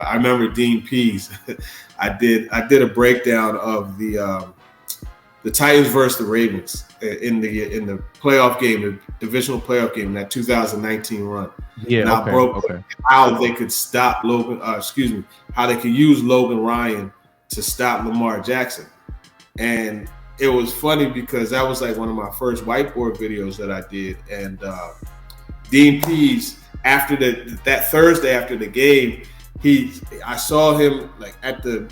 I remember Dean Pease. I did a breakdown of the Titans versus the Ravens in the playoff game, the divisional playoff game, that 2019 run, Yeah. and I Okay. broke Okay. how they could stop how they could use Logan Ryan to stop Lamar Jackson, and it was funny because that was like one of my first whiteboard videos that I did, and Dean Pease after that Thursday after the game, I saw him like at the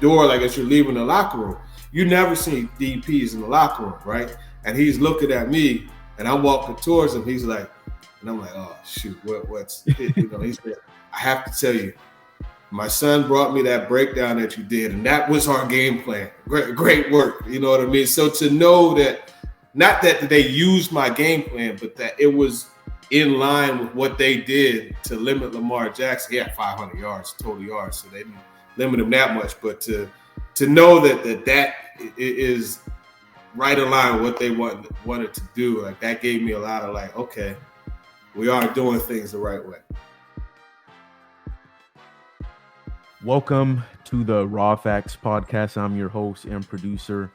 door, like as you're leaving the locker room. You never see Dean Pease in the locker room, right? And he's looking at me, and I'm walking towards him. He's like, and I'm like, oh shoot, what's he said, I have to tell you, my son brought me that breakdown that you did, and that was our game plan. Great work. You know what I mean? So to know that, not that they used my game plan, but that it was in line with what they did to limit Lamar Jackson. He had 500 yards, total yards, so they didn't limit him that much. But to know that is right in line with what they wanted to do, like that gave me a lot of like, okay, we are doing things the right way. Welcome to the Raw Facts podcast. I'm your host and producer,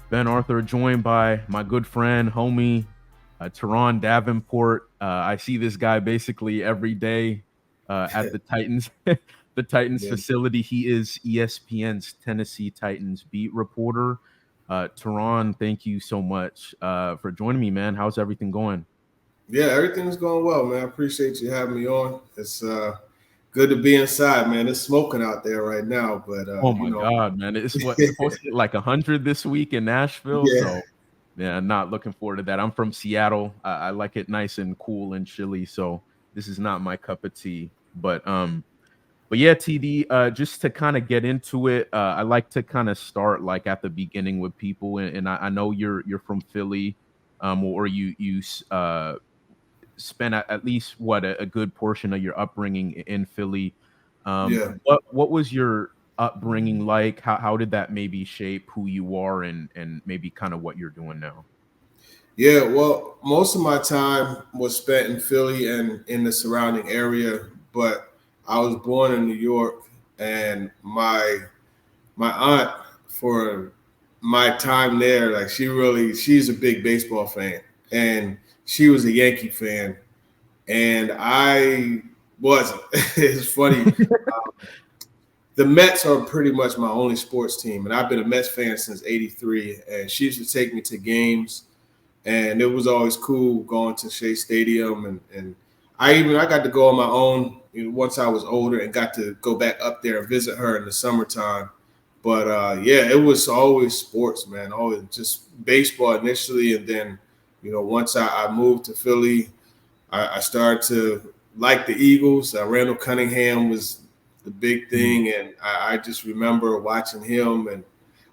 Ben Arthur, joined by my good friend, homie, Turron Davenport. I see this guy basically every day at the Titans, the Titans facility. He is ESPN's Tennessee Titans beat reporter. Turron, thank you so much for joining me, man. How's everything going? Yeah, everything's going well, man. I appreciate you having me on. It's good to be inside, man. It's smoking out there right now, but Oh my God, man! It's supposed to get like 100 this week in Nashville. Yeah. So, yeah, not looking forward to that. I'm from Seattle. I like it nice and cool and chilly. So this is not my cup of tea. But yeah, TD. Just to kind of get into it, I like to kind of start like at the beginning with people, and I know you're from Philly, or you spent at least a good portion of your upbringing in Philly. Yeah. What was your upbringing like? How did that maybe shape who you are and maybe kind of what you're doing now? Yeah, well, most of my time was spent in Philly and in the surrounding area, but I was born in New York, and my aunt, for my time there, like she's a big baseball fan, and she was a Yankee fan, and I wasn't. It's funny. The Mets are pretty much my only sports team, and I've been a Mets fan since '83. And she used to take me to games, and it was always cool going to Shea Stadium, and I got to go on my own, once I was older, and got to go back up there and visit her in the summertime. But yeah, it was always sports, man. Always just baseball initially, and then once I moved to Philly, I started to like the Eagles. Randall Cunningham was the big thing, and I just remember watching him, and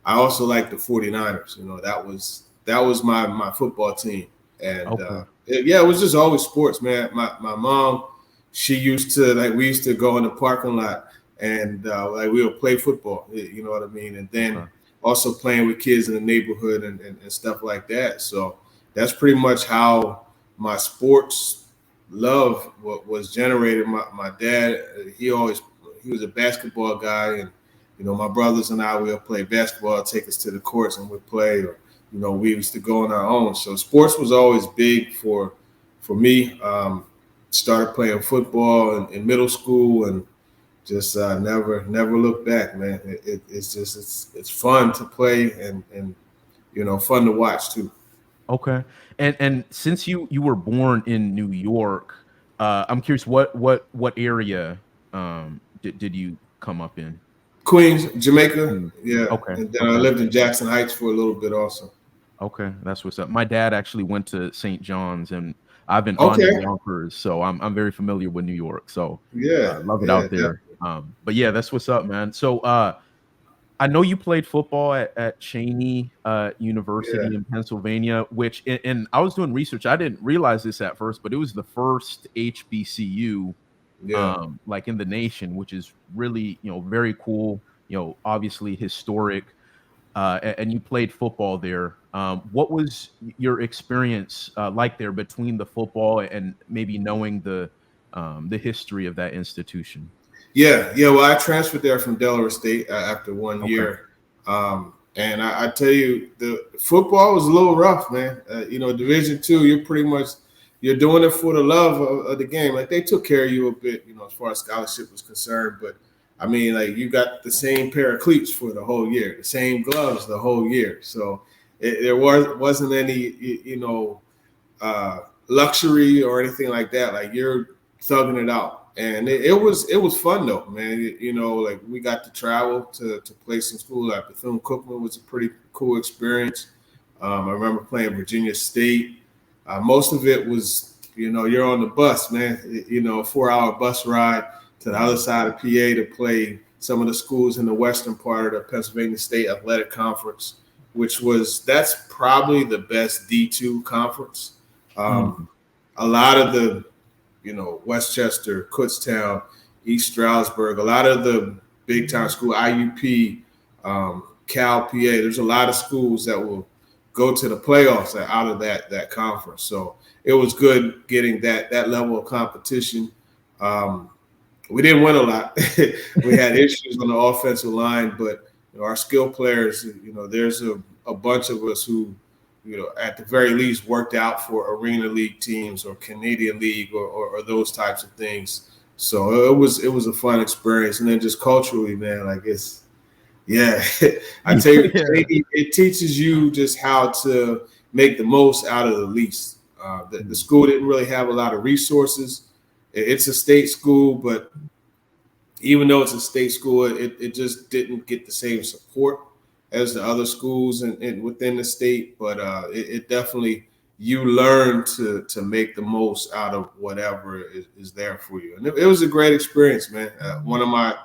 I also liked the 49ers. That was my football team, and Okay. yeah, it was just always sports, man. My mom, she used to, like, we used to go in the parking lot, and like we would play football. You know what I mean? And then Okay. also playing with kids in the neighborhood and stuff like that. So that's pretty much how my sports love was generated. My dad, he was a basketball guy, and my brothers and I would play basketball, take us to the courts, and we'd play, or we used to go on our own. So sports was always big for me. Started playing football in middle school, and just never look back, man. It's fun to play, and fun to watch too. Okay. And since you were born in New York, I'm curious what area did you come up in? Queens, Jamaica, Mm. yeah, Okay. and then I Okay. lived in Jackson Heights for a little bit also. Okay, that's what's up. My dad actually went to St. John's, and I've been on in Okay, Yonkers, so I'm very familiar with New York. So yeah, love it yeah, out there. definitely. But yeah, that's what's up, man. So I know you played football at Cheney Yeah, University in Pennsylvania, which and I was doing research. I didn't realize this at first, but it was the first HBCU yeah. like in the nation, which is really very cool. Obviously historic. And you played football there. What was your experience like there between the football and maybe knowing the history of that institution? Yeah. Well, I transferred there from Delaware State after one Okay. year, and I tell you, the football was a little rough, man. Division two, you're doing it for the love of the game. Like they took care of you a bit, as far as scholarship was concerned. But I mean, like you got the same pair of cleats for the whole year, the same gloves the whole year. So there wasn't any, luxury or anything like that. Like you're thugging it out, and it was fun though, man. Like we got to travel to play some school. Like Bethune-Cookman was a pretty cool experience. I remember playing Virginia State. Most of it was, you're on the bus, man. 4-hour bus ride to the other side of PA to play some of the schools in the western part of the Pennsylvania State Athletic Conference, that's probably the best D2 conference. Mm. A lot of the, Westchester, Kutztown, East Stroudsburg, a lot of the big time school, IUP, Cal, PA. There's a lot of schools that will go to the playoffs out of that conference. So it was good getting that level of competition. We didn't win a lot. We had issues on the offensive line, but our skill players, there's a bunch of us who, at the very least worked out for Arena League teams or Canadian League or those types of things. So it was a fun experience. And then just culturally, man, like yeah, I tell you, it teaches you just how to make the most out of the least. The school didn't really have a lot of resources. It's a state school, but even though it's a state school, it just didn't get the same support as the other schools and within the state. But it definitely, you learn to make the most out of whatever is there for you. And it was a great experience, man. One of my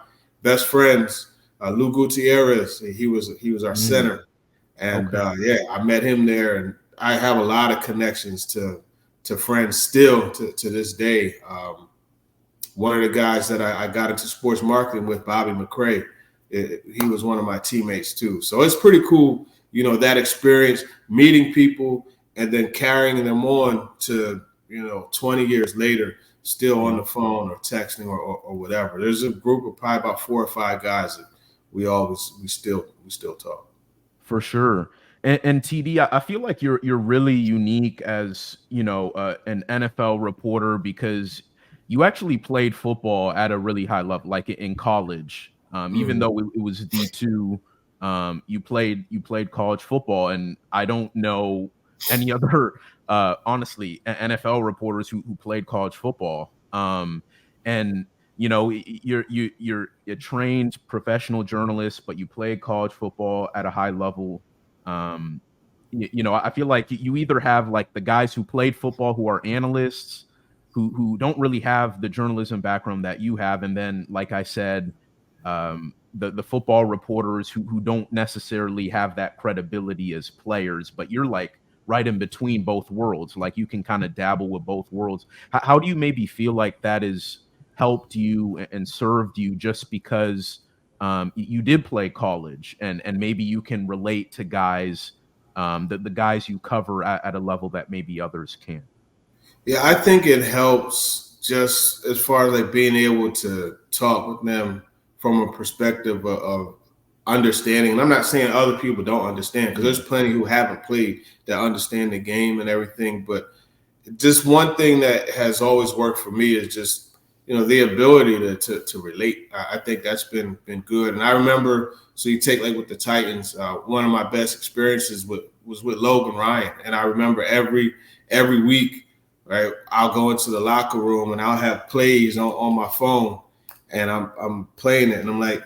best friends, Lou Gutierrez, he was our center. And Okay. I met him there, and I have a lot of connections to friends still to this day. One of the guys that I got into sports marketing with, Bobby McCray, he was one of my teammates too. So it's pretty cool, that experience, meeting people and then carrying them on to, 20 years later, still on Yeah. the phone or texting or whatever. There's a group of probably about 4 or 5 guys that we still talk. For sure. And TD, I feel like you're really unique as an NFL reporter because you actually played football at a really high level, like in college. Even Mhm. though it was D2, you played college football, and I don't know any other honestly NFL reporters who played college football. And you're a trained professional journalist, but you played college football at a high level. Um, I feel like you either have like the guys who played football who are analysts who don't really have the journalism background that you have, and then like I said, the football reporters who don't necessarily have that credibility as players, but you're like right in between both worlds. Like you can kind of dabble with both worlds. How do you maybe feel like that is helped you and served you just because you did play college and maybe you can relate to guys the guys you cover at a level that maybe others can't. Yeah, I think it helps just as far as like being able to talk with them from a perspective of understanding. And I'm not saying other people don't understand because Yeah. there's plenty who haven't played that understand the game and everything. But just one thing that has always worked for me is just the ability to relate. I think that's been good. And I remember, so you take like with the Titans, one of my best experiences was with Logan Ryan, and I remember every week, right, I'll go into the locker room and I'll have plays on my phone, and I'm playing it, and I'm like,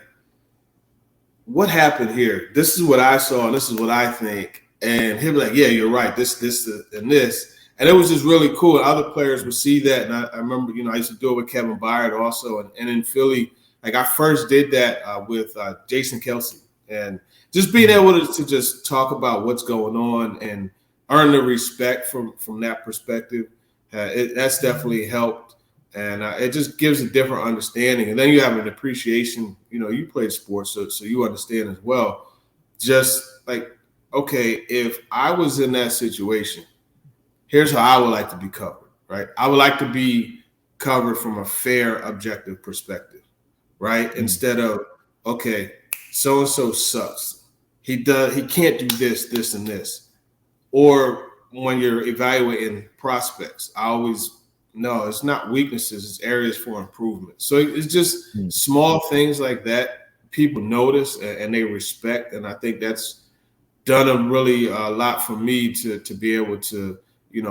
what happened here? This is what I saw, and this is what I think. And he'll be like, yeah, you're right. This, and this. And it was just really cool. And other players would see that. And I remember, I used to do it with Kevin Byard also. And in Philly, like I first did that with Jason Kelsey. And just being Mhm. able to just talk about what's going on and earn the respect from that perspective, that's definitely helped. And it just gives a different understanding. And then you have an appreciation. You played sports, so you understand as well. Just like, okay, if I was in that situation, here's how I would like to be covered, right? I would like to be covered from a fair, objective perspective. right? Instead of, okay, so and so sucks. He can't do this, this, and this. Or when you're evaluating prospects, I always no, it's not weaknesses, it's areas for improvement. So it's just small things like that people notice and they respect. And I think that's done a really a lot for me to be able to,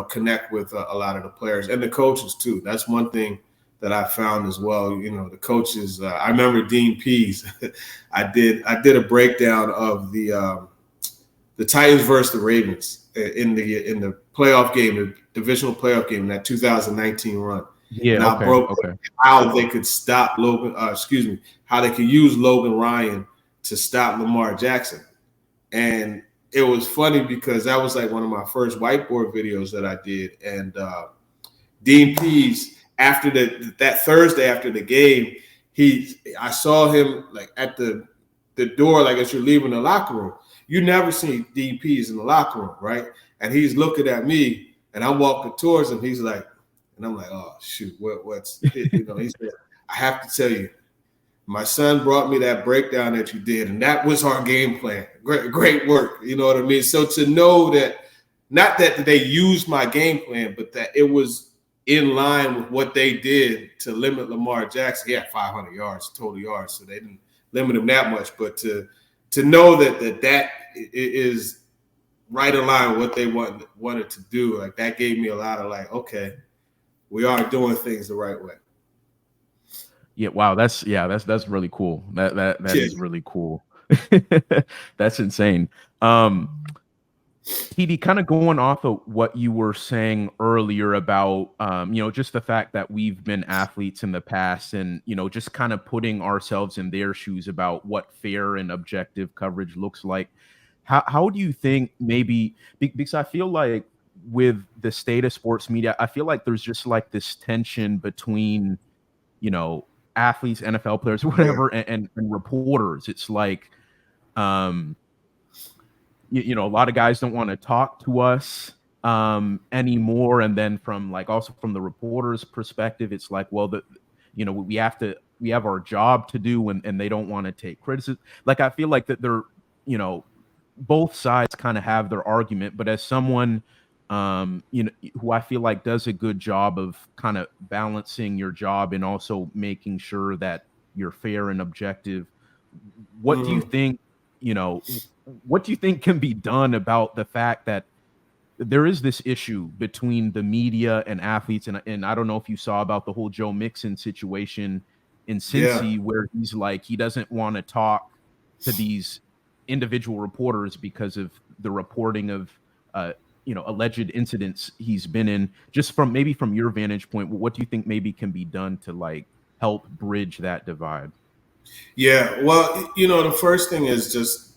connect with a lot of the players and the coaches too. That's one thing that I found as well. The coaches. I remember Dean Pease. I did a breakdown of the Titans versus the Ravens in the playoff game, the divisional playoff game, in that 2019 run. Yeah, and I broke how they could stop Logan. How they could use Logan Ryan to stop Lamar Jackson. And it was funny because that was like one of my first whiteboard videos that I did. And Dean Pease, after that Thursday after the game, I saw him like at the door, like as you're leaving the locker room. You never see Dean Pease in the locker room, right? And he's looking at me, and I'm walking towards him. He's like, and I'm like, oh shoot, what's he said, I have to tell you, my son brought me that breakdown that you did, and that was our game plan. Great work. You know what I mean? So to know that, not that they used my game plan, but that it was in line with what they did to limit Lamar Jackson. He had 500 yards, total yards, so they didn't limit him that much. But to know that is right in line with what they wanted to do, like that gave me a lot of like, okay, we are doing things the right way. Yeah, wow, that's really cool. That is really cool. That's insane. TD, kind of going off of what you were saying earlier about just the fact that we've been athletes in the past, and just kind of putting ourselves in their shoes about what fair and objective coverage looks like. How do you think, maybe, because I feel like with the state of sports media, I feel like there's just like this tension between athletes, NFL players, whatever, and reporters. It's like, a lot of guys don't want to talk to us anymore. And then also from the reporter's perspective, it's like, well, we have our job to do, and they don't want to take criticism. Like, I feel like that they're, both sides kind of have their argument, but as someone, who I feel like does a good job of kind of balancing your job and also making sure that you're fair and objective, what do you think, what do you think can be done about the fact that there is this issue between the media and athletes? And I don't know if you saw about the whole Joe Mixon situation in Cincy, where he's like, he doesn't want to talk to these individual reporters because of the reporting of, alleged incidents he's been in. Just from your vantage point, what do you think maybe can be done to like help bridge that divide? Yeah, well, the first thing is just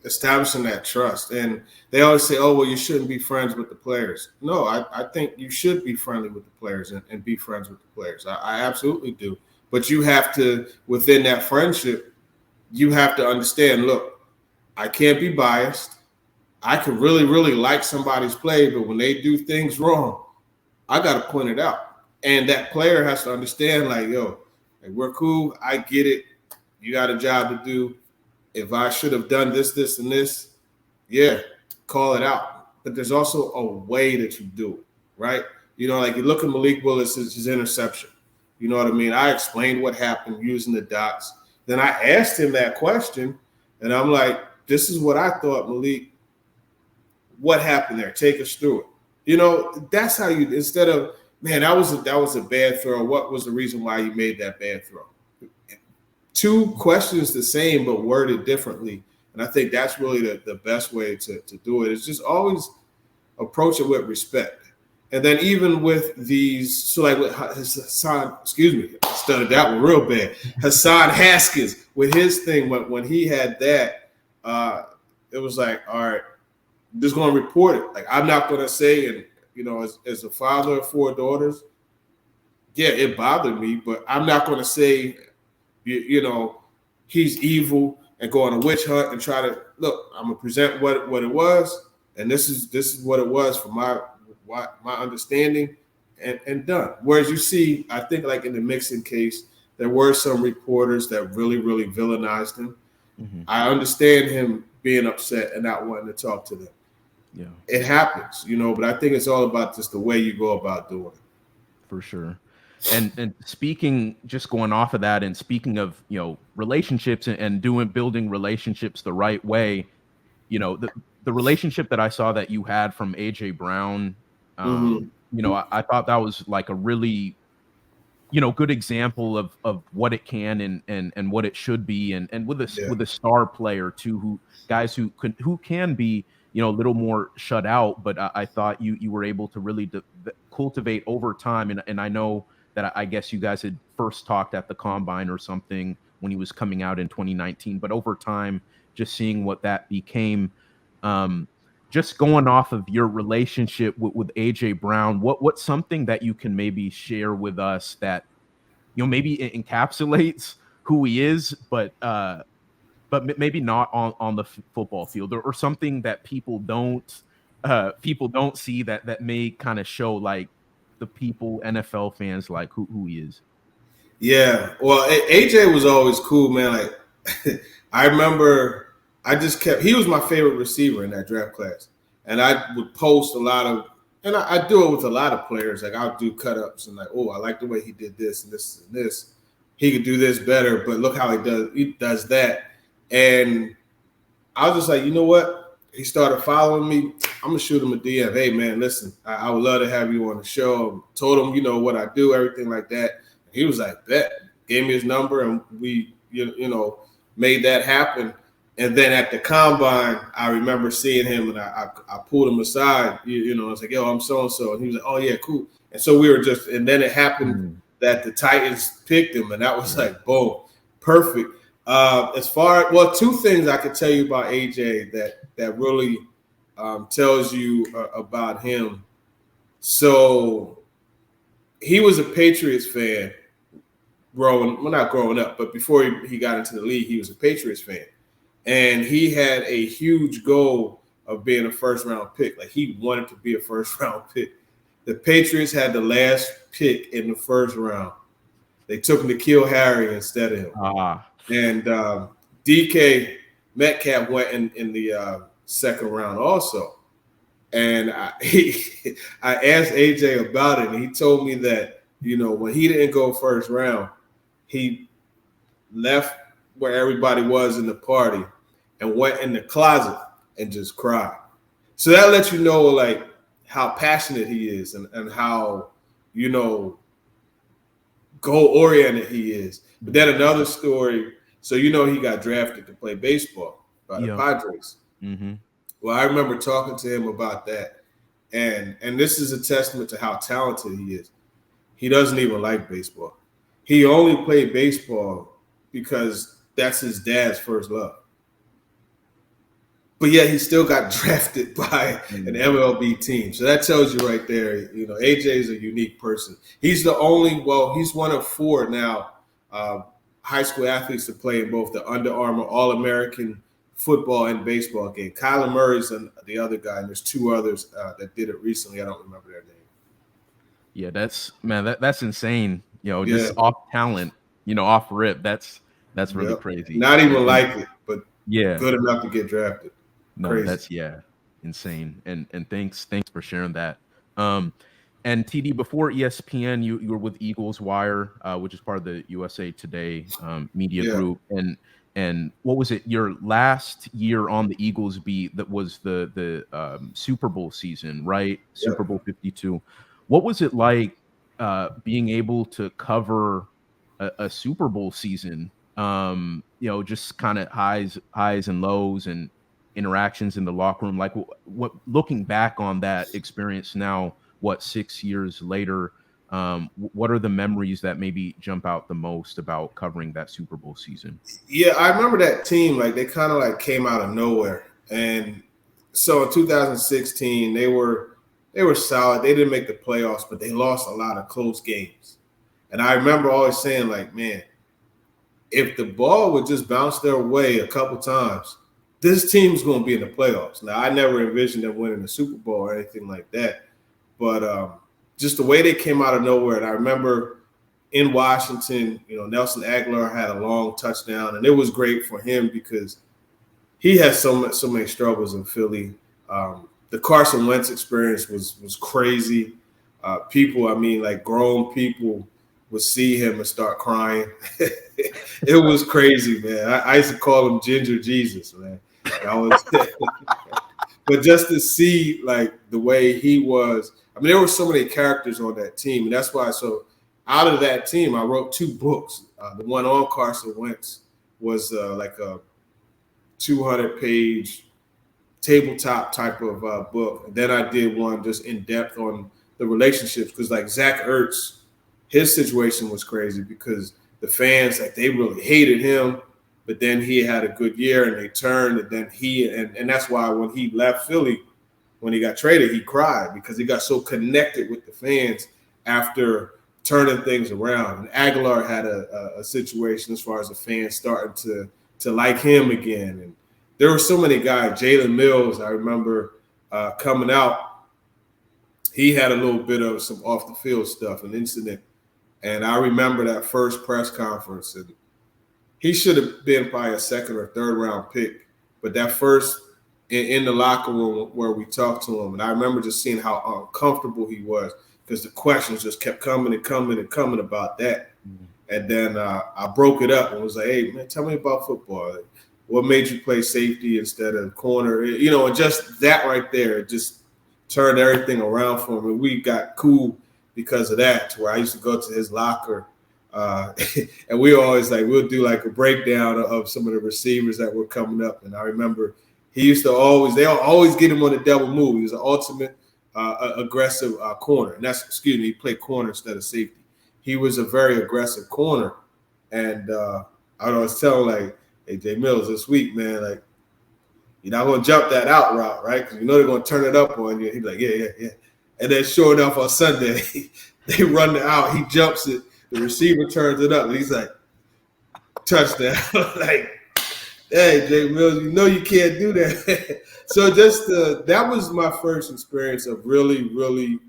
establishing that trust. And they always say, oh, well, you shouldn't be friends with the players. No, I think you should be friendly with the players and be friends with the players. I absolutely do. But you have to, within that friendship, you have to understand, look, I can't be biased. I could really, really like somebody's play, but when they do things wrong, I got to point it out. And that player has to understand, like, yo, like, we're cool. I get it. You got a job to do. If I should have done this, this, and this, yeah, call it out. But there's also a way that you do it, right? Like you look at Malik Willis, his interception. You know what I mean? I explained what happened using the dots. Then I asked him that question, and I'm like, this is what I thought, Malik. What happened there? Take us through it. That's how you, instead of, man, that was a bad throw. What was the reason why you made that bad throw? Two questions the same, but worded differently. And I think that's really the best way to do it. Is just always approach it with respect. And then even with these, so like with Hassan, I stuttered that one real bad. Hassan Haskins with his thing, when he had that, it was like, all right, I'm just going to report it. Like, I'm not going to say, and, as a father of 4 daughters, yeah, it bothered me, but I'm not going to say, he's evil and go on a witch hunt and try to, look, I'm going to present what it was. And this is what it was from my understanding, and done. Whereas you see, I think like in the Mixon case, there were some reporters that really, really villainized him. Mm-hmm. I understand him being upset and not wanting to talk to them. Yeah, It happens, but I think it's all about just the way you go about doing it. for sure. And speaking, just going off of that, and speaking of relationships and building relationships the right way, the relationship that I saw that you had from AJ Brown, Mm-hmm. I thought that was like a really good example of what it can and what it should be, and Yeah. with a star player too, who can be a little more shut out, but I thought you were able to really cultivate over time, and I know that I guess you guys had first talked at the combine or something when he was coming out in 2019, but over time, just seeing what that became. Just going off of your relationship with AJ Brown, what's something that you can maybe share with us that maybe it encapsulates who he is, but maybe not on the football field, or something that people don't see that may kind of show like the people, NFL fans, like who he is. Yeah. Well, AJ was always cool, man. Like, I remember he was my favorite receiver in that draft class. And I would post a lot of, and I do it with a lot of players. Like, I'll do cut ups and, like, oh, I like the way he did this and this and this. He could do this better, but look how he does that. And I was just like, you know what? He started following me. I'm gonna shoot him a DM. Hey man, listen, I would love to have you on the show. Told him, what I do, everything like that. He was like, bet. Gave me his number, and we, made that happen. And then at the combine, I remember seeing him, and I pulled him aside. I was like, yo, I'm so and so, and he was like, oh yeah, cool. And so we were and then it happened that the Titans picked him, and that was like, boom, perfect. Two things I could tell you about AJ that really tells you about him. So he was a Patriots fan not growing up, but before he got into the league, he was a Patriots fan. And he had a huge goal of being a first round pick. Like, he wanted to be a first round pick. The Patriots had the last pick in the first round. They took N'Keal Harry instead of him. And DK Metcalf went in the second round also. And I asked AJ about it, and he told me that, when he didn't go first round, he left where everybody was in the party and went in the closet and just cried. So that lets you know, like, how passionate he is and how, goal-oriented he is. But then another story, so he got drafted to play baseball by the Padres. Mm-hmm. Well, I remember talking to him about that. And this is a testament to how talented he is. He doesn't even like baseball. He only played baseball because that's his dad's first love. But yet he still got drafted by an MLB team. So that tells you right there, AJ is a unique person. He's he's one of four now high school athletes to play in both the Under Armour All-American football and baseball game. Kyler Murray's the other guy, and there's two others that did it recently. I don't remember their name. Yeah, that's insane. Just off talent, off rip. That's really crazy. Not even like it, but yeah, good enough to get drafted. No, crazy. That's insane. And thanks for sharing that. And TD, before ESPN, you were with Eagles Wire, which is part of the USA Today media group. And what was it? Your last year on the Eagles beat, that was the Super Bowl season, right? Super Bowl 52. What was it like being able to cover a Super Bowl season? Just kind of highs and lows and interactions in the locker room. Like, what looking back on that experience now, 6 years later, what are the memories that maybe jump out the most about covering that Super Bowl season? Yeah, I remember that team. Like, they kind of like came out of nowhere, and so in 2016 they were solid. They didn't make the playoffs, but they lost a lot of close games. And I remember always saying, like, man, if the ball would just bounce their way a couple times, this team's going to be in the playoffs. Now, I never envisioned them winning the Super Bowl or anything like that, but just the way they came out of nowhere. And I remember in Washington, Nelson Aguilar had a long touchdown, and it was great for him because he has so many struggles in Philly. The Carson Wentz experience was crazy. People, like grown people, would see him and start crying. It was crazy, man. I used to call him Ginger Jesus, man. But just to see like the way he was, there were so many characters on that team, and that's why. So out of that team, I wrote 2 books. The one on Carson Wentz was like a 200-page tabletop type of book. And then I did one just in depth on the relationships because like Zach Ertz, his situation was crazy because the fans, like, they really hated him, but then he had a good year and they turned, and then and that's why when he left Philly, when he got traded, he cried because he got so connected with the fans after turning things around. And Aguilar had a situation as far as the fans starting to like him again. And there were so many guys. Jalen Mills, I remember coming out, he had a little bit of some off the field stuff, an incident. And I remember that first press conference, and he should have been probably a 2nd or 3rd round pick. But that first in the locker room where we talked to him, and I remember just seeing how uncomfortable he was because the questions just kept coming and coming and coming about that. Mm-hmm. And then I broke it up and was like, hey, man, tell me about football. Like, what made you play safety instead of corner? And just that right there, it just turned everything around for him. And we got cool because of that, to where I used to go to his locker and we always we'll do like a breakdown of some of the receivers that were coming up. And I remember they'll always get him on the double move. He was an ultimate aggressive corner. And he played corner instead of safety. He was a very aggressive corner. And I was telling hey, Jay Mills, this week, man, like, you're not going to jump that out route, right? Because they're going to turn it up on you. He'd be like, yeah. And then sure enough, on Sunday, they run it out. He jumps it. The receiver turns it up. And he's like, touchdown. Like, hey, Jay Mills, you can't do that. So just that was my first experience of really, really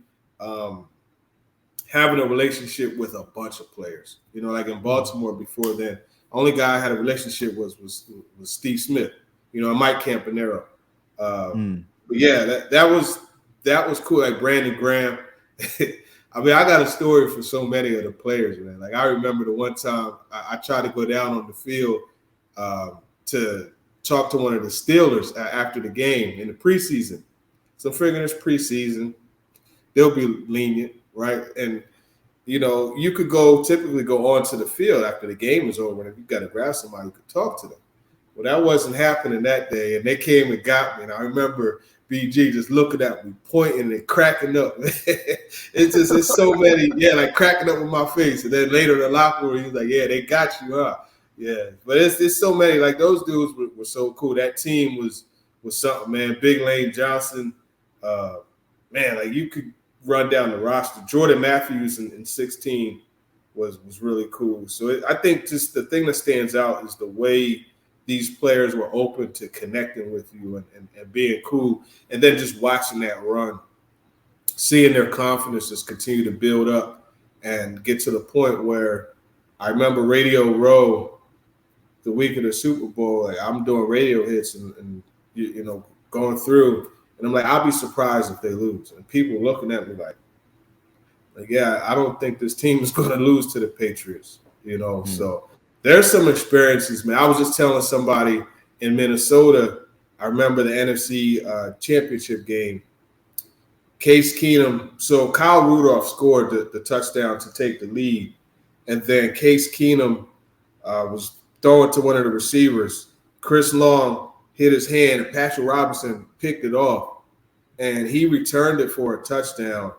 having a relationship with a bunch of players. Like in Baltimore before then, only guy I had a relationship was Steve Smith, and Mike Campanaro. But yeah, that was cool. Like Brandon Graham. I got a story for so many of the players, man. Like I remember the one time I tried to go down on the field to talk to one of the Steelers after the game in the preseason. So I'm figuring it's preseason. They'll be lenient, right? And you could typically go onto the field after the game is over, and if you got to grab somebody, you could talk to them. Well, that wasn't happening that day, and they came and got me. And I remember BG just looking at me, pointing and cracking up. It's so many, like cracking up with my face. And then later in the locker room, he was like, yeah, they got you, huh? Yeah, but it's so many. Like those dudes were so cool. That team was something, man. Big Lane Johnson, man, like you could run down the roster. Jordan Matthews in 16 was really cool. So I think just the thing that stands out is the way these players were open to connecting with you and being cool. And then just watching that run, seeing their confidence just continue to build up and get to the point where I remember Radio Row the week of the Super Bowl. Like I'm doing radio hits and going through. And I'm like, I'll be surprised if they lose. And people looking at me like, yeah, I don't think this team is going to lose to the Patriots, So there's some experiences, man. I was just telling somebody in Minnesota, I remember the NFC championship game. Case Keenum, so Kyle Rudolph scored the touchdown to take the lead. And then Case Keenum was throwing to one of the receivers. Chris Long hit his hand, and Patrick Robinson picked it off. And he returned it for a touchdown.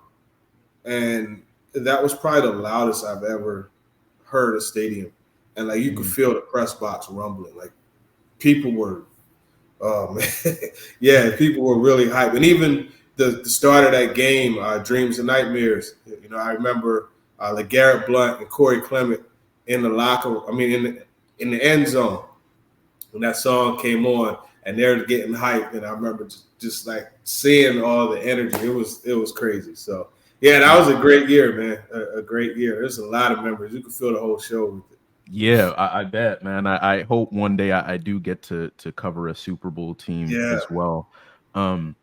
And that was probably the loudest I've ever heard a stadium. And like you could feel the press box rumbling. Like people were, people were really hyped. And even the start of that game, Dreams and Nightmares. I remember LeGarrette Blount and Corey Clement in the in the end zone when that song came on, and they're getting hyped. And I remember just like seeing all the energy. It was crazy. So Yeah, that was a great year, man. A great year. There's a lot of memories. You could feel the whole show with it. Yeah, I bet, man. I hope one day I do get to cover a Super Bowl team Yeah. as well. Um,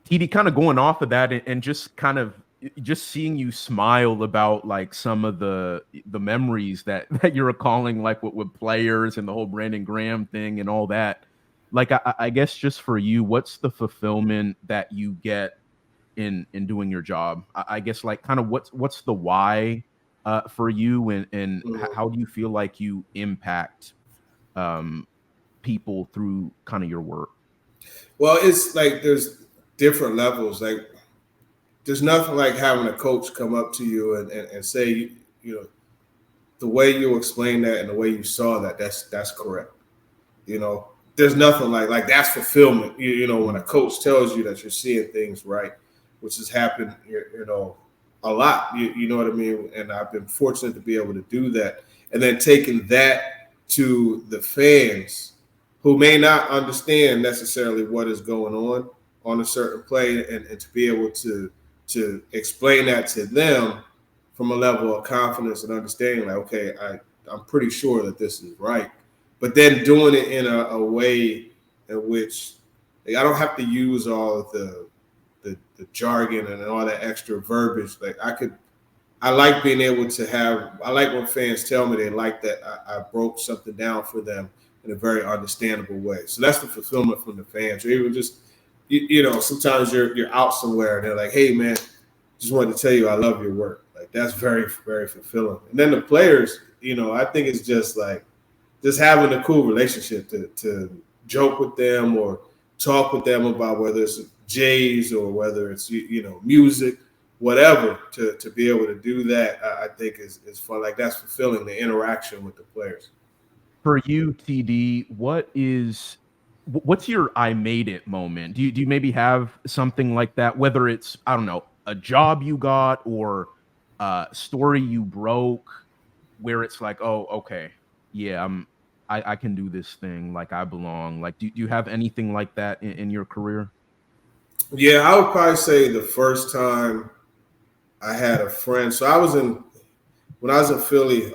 TD, kind of going off of that and just kind of just seeing you smile about like some of the memories that that you're recalling, like with players and the whole Brandon Graham thing and all that. Like I guess just for you, what's the fulfillment that you get in doing your job? I guess like kind of what's the why for you and Mhm. how do you feel like you impact um, people through kind of your work? Well, it's like there's different levels. Like there's nothing like having a coach come up to you and say, you know, the way you explain that and the way you saw that, that's correct. You know, there's nothing like that's fulfillment. You know, when a coach tells you that you're seeing things right, which has happened, you know, a lot. You know what I mean? And I've been fortunate to be able to do that. And then taking that to the fans who may not understand necessarily what is going on a certain play, and to be able to explain that to them from a level of confidence and understanding, like, okay, I'm pretty sure that this is right, but then doing it in a way in which like, I don't have to use all of the jargon and all that extra verbiage. Like I like being able to have. I like when fans tell me they like that I broke something down for them in a very understandable way. So that's the fulfillment from the fans, or even just you know, sometimes you're out somewhere and they're like, "Hey, man, just wanted to tell you I love your work." Like that's very fulfilling. And then the players, you know, I think it's just like just having a cool relationship to joke with them or talk with them about whether it's Jays or whether it's you know music, whatever. To be able to do that, I think is fun. Like that's fulfilling the interaction with the players. For you, TD, what's your "I made it" moment? Do you maybe have something like that? Whether it's, I don't know, a job you got or a story you broke, where it's like, oh, okay, yeah, I can do this thing, like I belong. Like, do you have anything like that in your career? Yeah, I would probably say the first time I had a friend. So I was in when I was in Philly.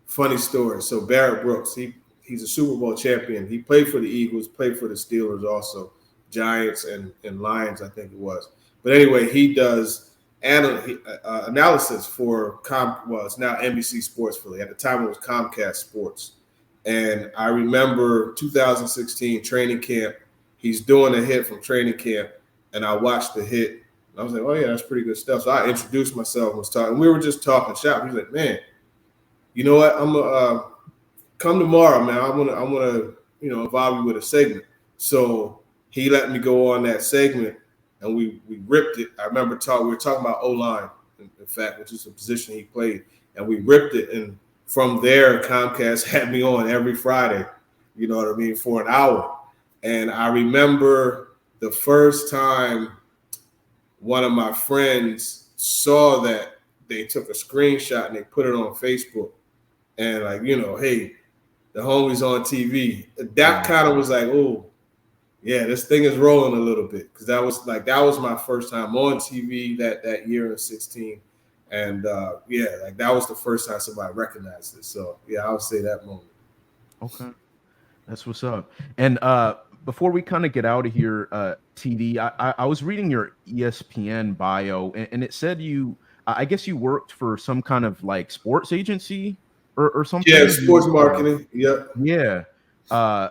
Funny story. So Barrett Brooks, he's a Super Bowl champion. He played for the Eagles, played for the Steelers, also Giants and Lions, I think it was. But anyway, he does analysis for well, it's now NBC Sports Philly. At the time, it was Comcast Sports. And I remember 2016 training camp. He's doing a hit from training camp, and I watched the hit. And I was like, "Oh yeah, that's pretty good stuff." So I introduced myself and was talking. We were just talking shop. He's like, "Man, you know what? I'm gonna come tomorrow, man. I wanna involve you with a segment." So he let me go on that segment, and we ripped it. I remember we were talking about O line, in fact, which is a position he played, and we ripped it. And from there, Comcast had me on every Friday. You know what I mean, for an hour. And I remember the first time one of my friends saw that, they took a screenshot and they put it on Facebook, and like, hey, the homies on TV. That Yeah. kind of was like, oh yeah, this thing is rolling a little bit, because that was my first time on TV that year in 16, and yeah, like that was the first time somebody recognized it. So yeah, I would say that moment. Okay. That's what's up. And before we kind of get out of here, TD, I was reading your ESPN bio, and it said I guess you worked for some kind of like sports agency or Yeah, something. sports marketing. Yep. Yeah, uh,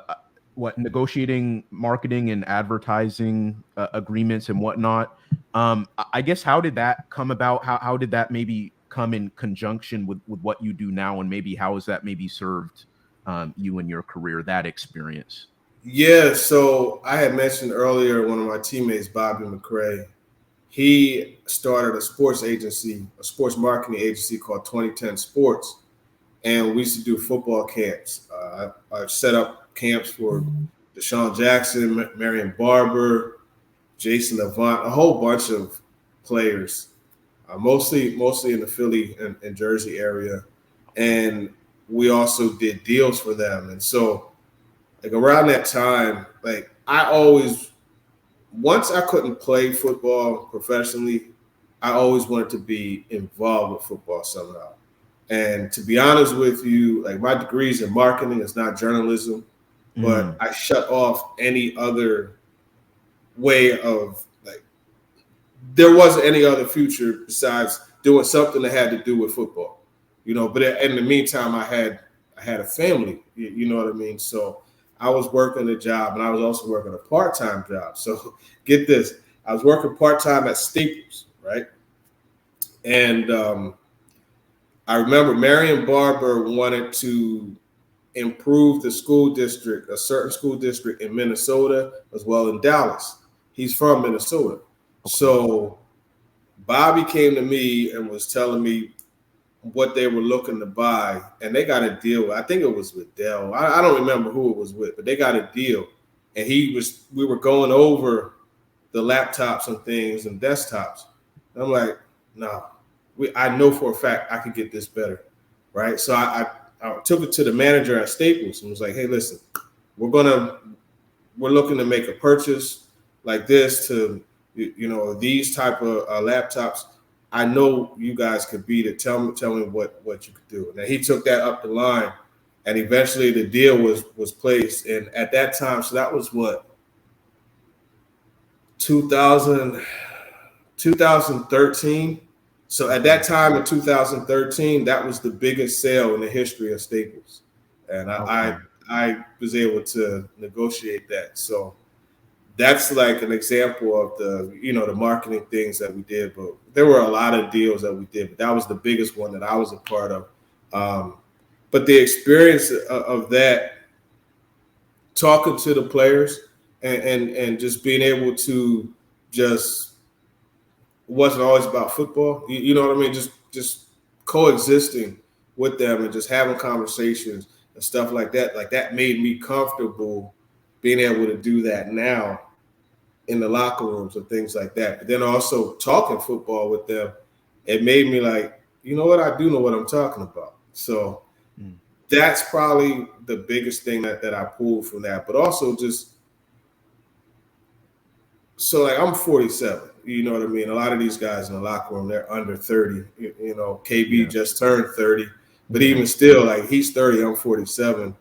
what negotiating marketing and advertising agreements and whatnot. I guess how did that come about? How did that maybe come in conjunction with what you do now, and maybe how has that maybe served you in your career, that experience? Yeah, so I had mentioned earlier one of my teammates, Bobby McCray. He started a sports agency, a sports marketing agency called 2010 Sports, and we used to do football camps. I set up camps for Deshaun Jackson, Marion Barber, Jason Avant, a whole bunch of players, mostly in the Philly and Jersey area, and we also did deals for them. And so, like around that time, like I always once I couldn't play football professionally, I always wanted to be involved with football somehow. And to be honest with you, like my degrees in marketing, it's not journalism, but I shut off any other way of like there wasn't any other future besides doing something that had to do with football, But in the meantime, I had a family, you know what I mean. So I was working a job, and I was also working a part-time job. So get this, I was working part-time at Staples, right? And I remember Marion Barber wanted to improve the school district, a certain school district in Minnesota, as well in Dallas. He's from Minnesota. Okay. So Bobby came to me and was telling me what they were looking to buy, and they got a deal. I think it was with Dell. I don't remember who it was with, but they got a deal. And we were going over the laptops and things and desktops. And I'm like, no, I know for a fact I could get this better, right? So I took it to the manager at Staples and was like, hey, listen, we're looking to make a purchase like this to, these type of laptops. I know you guys could beat it. Tell me what you could do. And he took that up the line, and eventually the deal was placed. And at that time, so that was what, 2013. So at that time in 2013, that was the biggest sale in the history of Staples. And I was able to negotiate that. So that's like an example of the marketing things that we did. But there were a lot of deals that we did, but that was the biggest one that I was a part of. But the experience of that, talking to the players and just being able to just wasn't always about football. You know what I mean? Just coexisting with them and just having conversations and stuff like that. Like that made me comfortable being able to do that now in the locker rooms and things like that. But then also talking football with them, it made me like, you know what? I do know what I'm talking about. So that's probably the biggest thing that I pulled from that. But also just, so like I'm 47, you know what I mean? A lot of these guys in the locker room, they're under 30. KB just turned 30. But even still, like he's 30, I'm 47.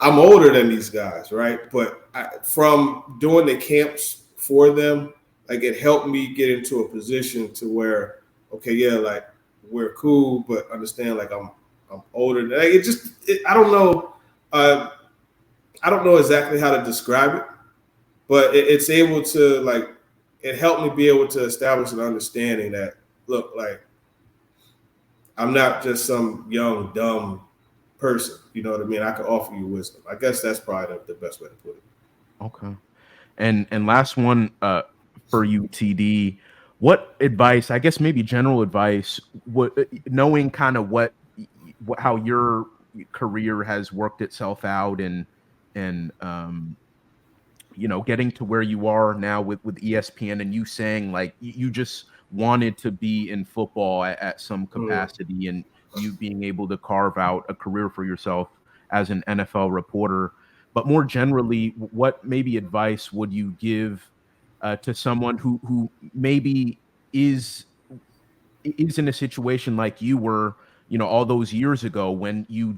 I'm older than these guys, right? But from doing the camps for them, like it helped me get into a position to where, okay, yeah, like we're cool, but understand like I'm older. Like I don't know. I don't know exactly how to describe it, but it's able to like, it helped me be able to establish an understanding that, look, like I'm not just some young, dumb person. You know what I mean? I can offer you wisdom. I guess that's probably the best way to put it. Okay. And last one for you, TD. What advice, I guess maybe general advice, knowing kind of how your career has worked itself out and getting to where you are now with ESPN, and you saying like you just wanted to be in football at some capacity, and you being able to carve out a career for yourself as an NFL reporter. But more generally, what maybe advice would you give to someone who maybe is in a situation like you were, all those years ago, when you're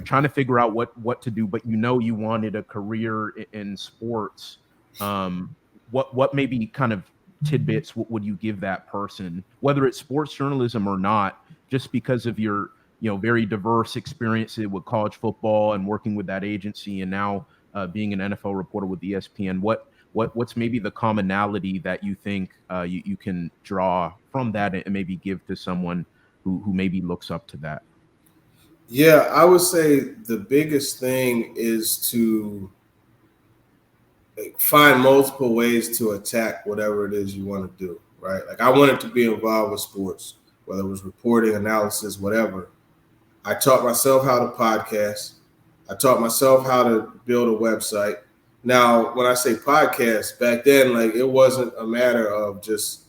trying to figure out what to do, but you wanted a career in sports. What maybe kind of tidbits would you give that person, whether it's sports journalism or not, just because of your very diverse experience with college football and working with that agency, and now being an NFL reporter with ESPN? What's maybe the commonality that you think you can draw from that and maybe give to someone who maybe looks up to that? Yeah, I would say the biggest thing is to find multiple ways to attack whatever it is you want to do, right? Like I wanted to be involved with sports, whether it was reporting, analysis, whatever. I taught myself how to podcast. I taught myself how to build a website. Now, when I say podcast, back then, like it wasn't a matter of just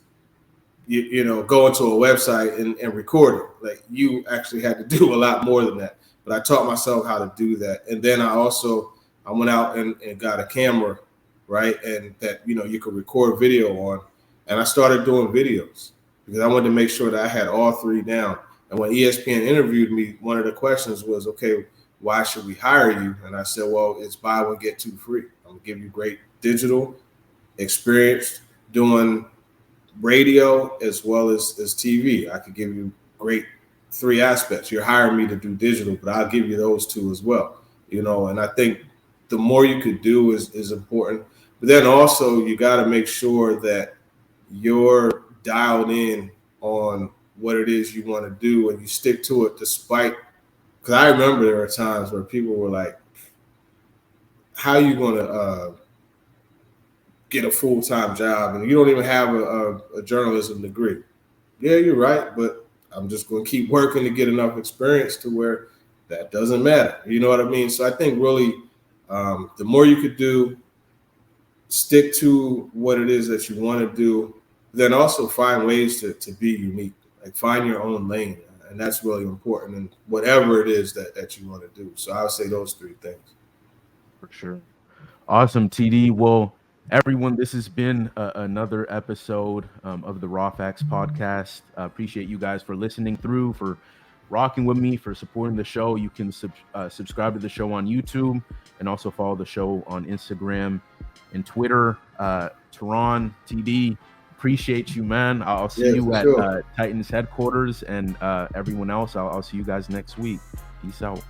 going to a website and recording. Like you actually had to do a lot more than that. But I taught myself how to do that. And then I went out and got a camera right? And that, you could record video on. And I started doing videos because I wanted to make sure that I had all three down. And when ESPN interviewed me, one of the questions was, okay, why should we hire you? And I said, well, it's buy one, get two free. I'm going to give you great digital experience doing radio as well as TV. I could give you great three aspects. You're hiring me to do digital, but I'll give you those two as well. And I think the more you could do is important. But then also you got to make sure that you're dialed in on what it is you want to do and you stick to it despite, because I remember there were times where people were like, how are you going to get a full-time job and you don't even have a journalism degree? Yeah, you're right, but I'm just going to keep working to get enough experience to where that doesn't matter. You know what I mean? So I think really the more you could do, stick to what it is that you want to do, then also find ways to be unique, like find your own lane. And that's really important in whatever it is that you want to do. So I would say those three things. For sure. Awesome, TD. Well, everyone, this has been another episode of the Raw Facts podcast. Appreciate you guys for listening through, for rocking with me, for supporting the show. You can subscribe to the show on YouTube and also follow the show on Instagram and Twitter. Turron, TD, appreciate you, man. I'll see you at Titans headquarters, and everyone else, I'll see you guys next week. Peace out.